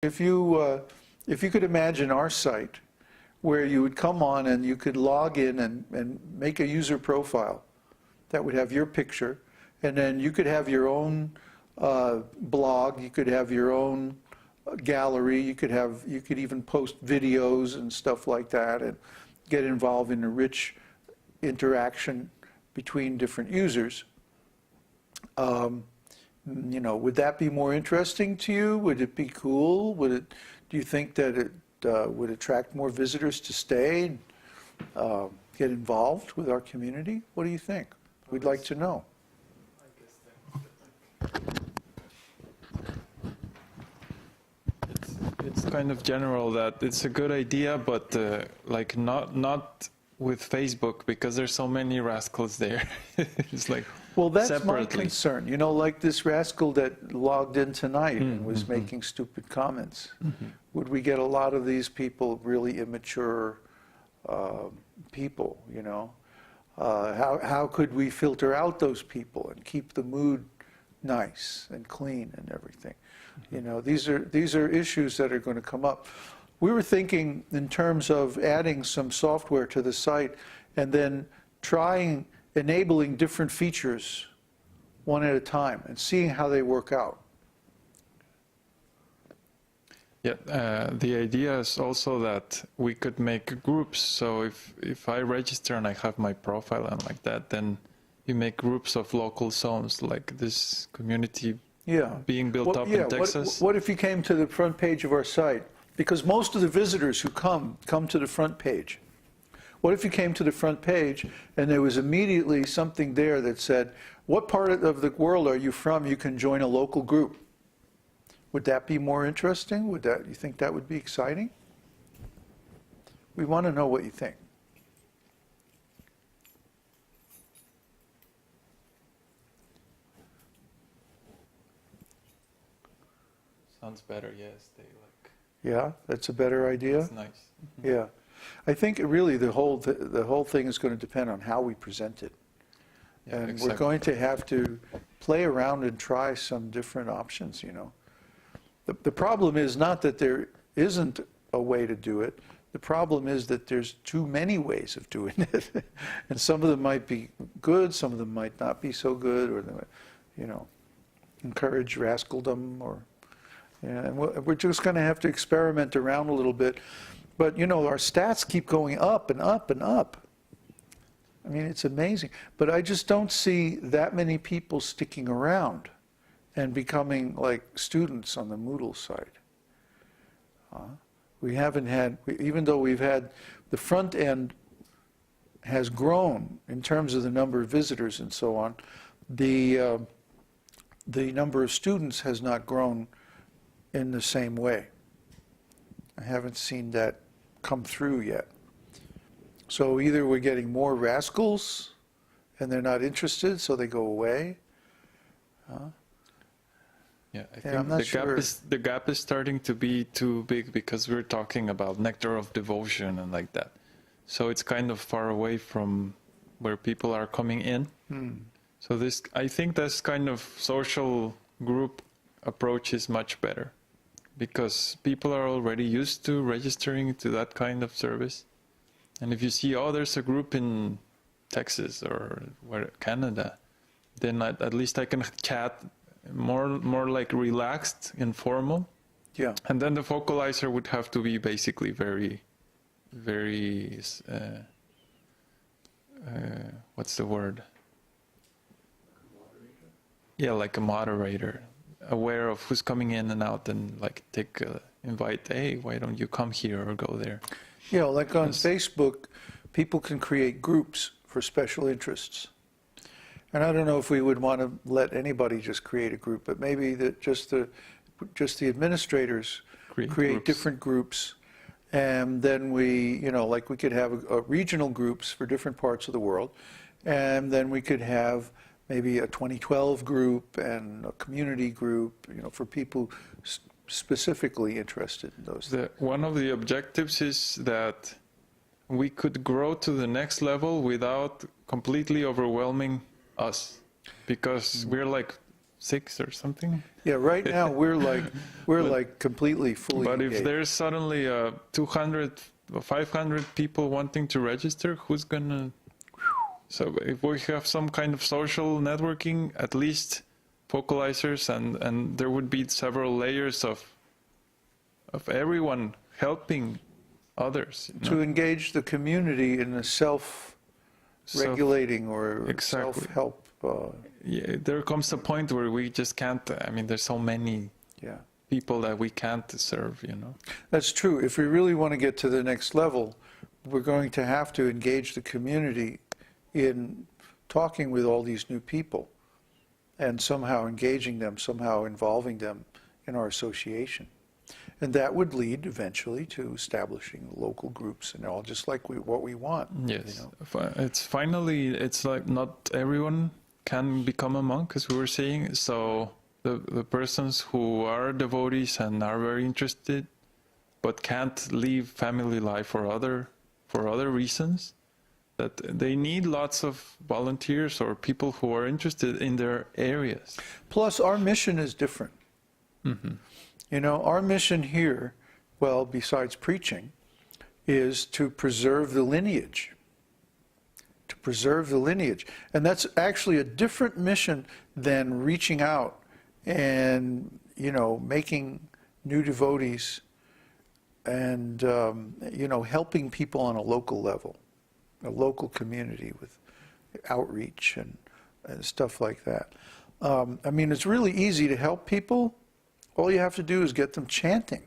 If you could imagine our site, where you would come on and you could log in and make a user profile that would have your picture, and then you could have your own blog, you could have your own gallery, you could even post videos and stuff like that, and get involved in a rich interaction between different users. You know, would that be more interesting to you? Would it be cool? Do you think that it would attract more visitors to stay and get involved with our community? What do you think? We'd like to know. It's kind of general that it's a good idea, but like not with Facebook, because there's so many rascals there. It's like, well, that's separately. my concern. You know, like this rascal that logged in tonight and was making stupid comments. Would we get a lot of these people, really immature people, you know? How could we filter out those people and keep the mood nice and clean and everything? You know, these are issues that are going to come up. We were thinking in terms of adding some software to the site and then enabling different features one at a time and seeing how they work out. Yeah, the idea is also that we could make groups. So if I register and I have my profile and like that, then you make groups of local zones, like this community being built up in Texas. What if you came to the front page of our site? Because most of the visitors who come to the front page. What if you came to the front page and there was immediately something there that said, what part of the world are you from? You can join a local group. Would that be more interesting? You think that would be exciting? We want to know what you think. Sounds better, yes. Yeah, that's a better idea. That's nice. Yeah, I think really the whole thing is going to depend on how we present it, and exactly. We're going to have to play around and try some different options. You know, the problem is not that there isn't a way to do it. The problem is that there's too many ways of doing it, and some of them might be good, some of them might not be so good, or you know, encourage rascaldom or. Yeah, and we're just going to have to experiment around a little bit. But, you know, our stats keep going up and up and up. I mean, it's amazing. But I just don't see that many people sticking around and becoming like students on the Moodle side. We haven't had, even though we've had, the front end has grown in terms of the number of visitors and so on. The number of students has not grown in the same way. I haven't seen that come through yet. So either we're getting more rascals and they're not interested, so they go away. Yeah, I think the gap is starting to be too big, because we're talking about Nectar of Devotion and like that. So it's kind of far away from where people are coming in. So I think this kind of social group approach is much better, because people are already used to registering to that kind of service. And if you see, oh, there's a group in Texas or Canada, then at least I can chat more like relaxed, informal. Yeah. And then the focalizer would have to be basically very, very, what's the word? Yeah, like a moderator. Aware of who's coming in and out, and like invite, hey, why don't you come here or go there? Yeah, like on Facebook, people can create groups for special interests. And I don't know if we would want to let anybody just create a group, but maybe just the administrators create different groups, and then we, you know, like we could have regional groups for different parts of the world, and then we could have maybe a 2012 group and a community group, you know, for people specifically interested in those things. One of the objectives is that we could grow to the next level without completely overwhelming us, because we're like 6 or something. Yeah, right now we're like completely fully But engaged. if there's suddenly 200 or 500 people wanting to register, who's gonna? So if we have some kind of social networking, at least focalizers, and there would be several layers of everyone helping others. To engage the community in a self-regulating or Exactly. self-help. Yeah, there comes a point where we just can't. I mean, there's so many people that we can't serve. That's true. If we really want to get to the next level, we're going to have to engage the community in talking with all these new people and somehow engaging them, somehow involving them in our association. And that would lead eventually to establishing local groups and all, just like what we want. Yes, it's like not everyone can become a monk, as we were saying. So the persons who are devotees and are very interested, but can't leave family life for other reasons, that they need lots of volunteers or people who are interested in their areas. Plus, our mission is different. Mm-hmm. Our mission here, well, besides preaching, is to preserve the lineage. To preserve the lineage. And that's actually a different mission than reaching out and, making new devotees and, helping people on a local level, a local community with outreach and stuff like that. It's really easy to help people. All you have to do is get them chanting.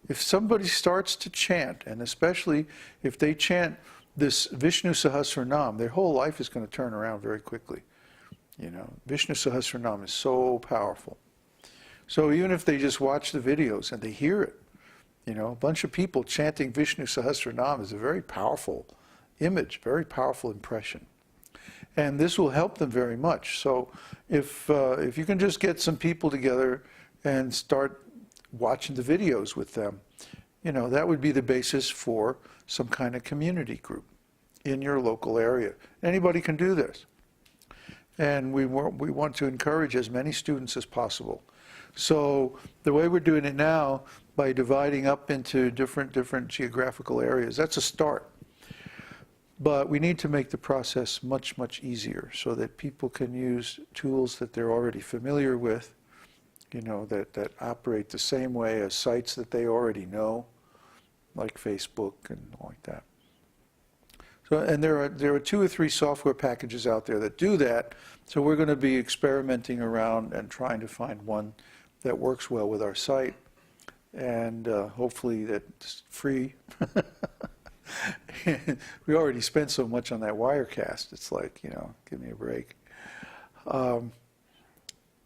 If somebody starts to chant, and especially if they chant this Viṣṇusahasranāma, their whole life is going to turn around very quickly. Viṣṇusahasranāma is so powerful. So even if they just watch the videos and they hear it, a bunch of people chanting Viṣṇusahasranāma is a very powerful image, very powerful impression. And this will help them very much. So if you can just get some people together and start watching the videos with them, that would be the basis for some kind of community group in your local area. Anybody can do this. And we want to encourage as many students as possible. So the way we're doing it now, by dividing up into different geographical areas, that's a start. But we need to make the process much, much easier so that people can use tools that they're already familiar with, that operate the same way as sites that they already know, like Facebook and like that. So, and there are 2 or 3 software packages out there that do that. So we're going to be experimenting around and trying to find one that works well with our site, and hopefully that's free. We already spent so much on that Wirecast. It's like, give me a break.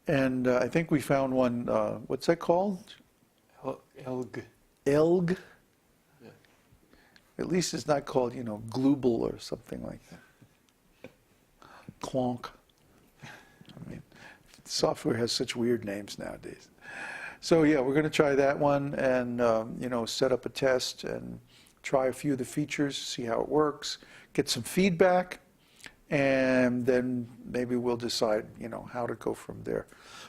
And I think we found one, what's that called? Elg. Elg? Yeah. At least it's not called, Glooble or something like that. Clonk. Software has such weird names nowadays. So yeah, we're going to try that one and, set up a test and try a few of the features, see how it works, get some feedback, and then maybe we'll decide, how to go from there.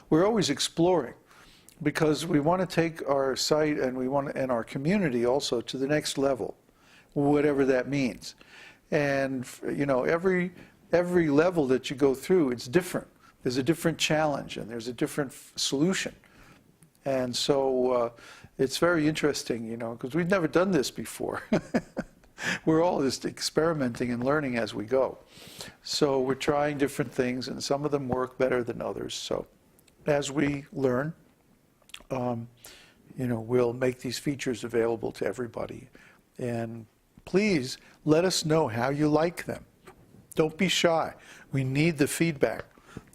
We're always exploring because we want to take our site and our community also to the next level, whatever that means. And every level that you go through, it's different. There's a different challenge and there's a different solution. And so it's very interesting, because we've never done this before. We're all just experimenting and learning as we go. So we're trying different things, and some of them work better than others. So as we learn, we'll make these features available to everybody. And please let us know how you like them. Don't be shy. We need the feedback.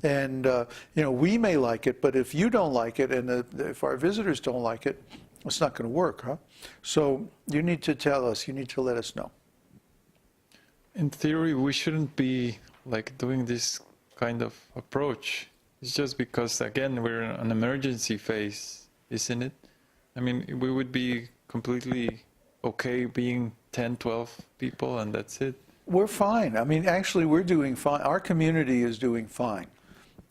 And, we may like it, but if you don't like it, and if our visitors don't like it, it's not going to work, huh? So you need to tell us, you need to let us know. In theory, we shouldn't be doing this kind of approach. It's just because, again, we're in an emergency phase, isn't it? We would be completely okay being 10, 12 people and that's it. We're fine. Actually, we're doing fine. Our community is doing fine.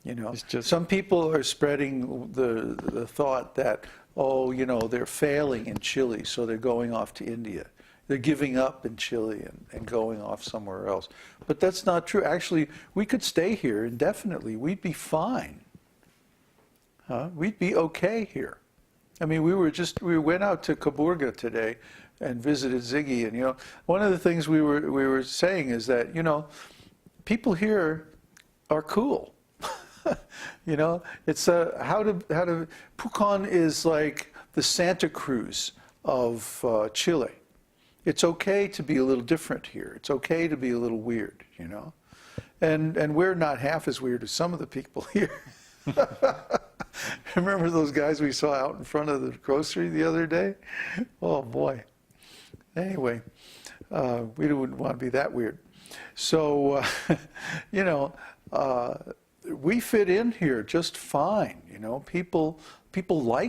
You know, It's just, some people are spreading the thought that, oh, you know, they're failing in Chile, so they're going off to India. They're giving up in Chile and going off somewhere else. But that's not true. Actually, we could stay here indefinitely. We'd be fine. We'd be okay here. I mean, we went out to Kaburga today and visited Ziggy, and you know, one of the things we were saying is that, you know, people here are cool. You know, it's Pucón is like the Santa Cruz of Chile. It's okay to be a little different here. It's okay to be a little weird, you know, and we're not half as weird as some of the people here. Remember those guys we saw out in front of the grocery the other day? Oh boy. Anyway, we wouldn't want to be that weird. So, you know, we fit in here just fine. You know, people like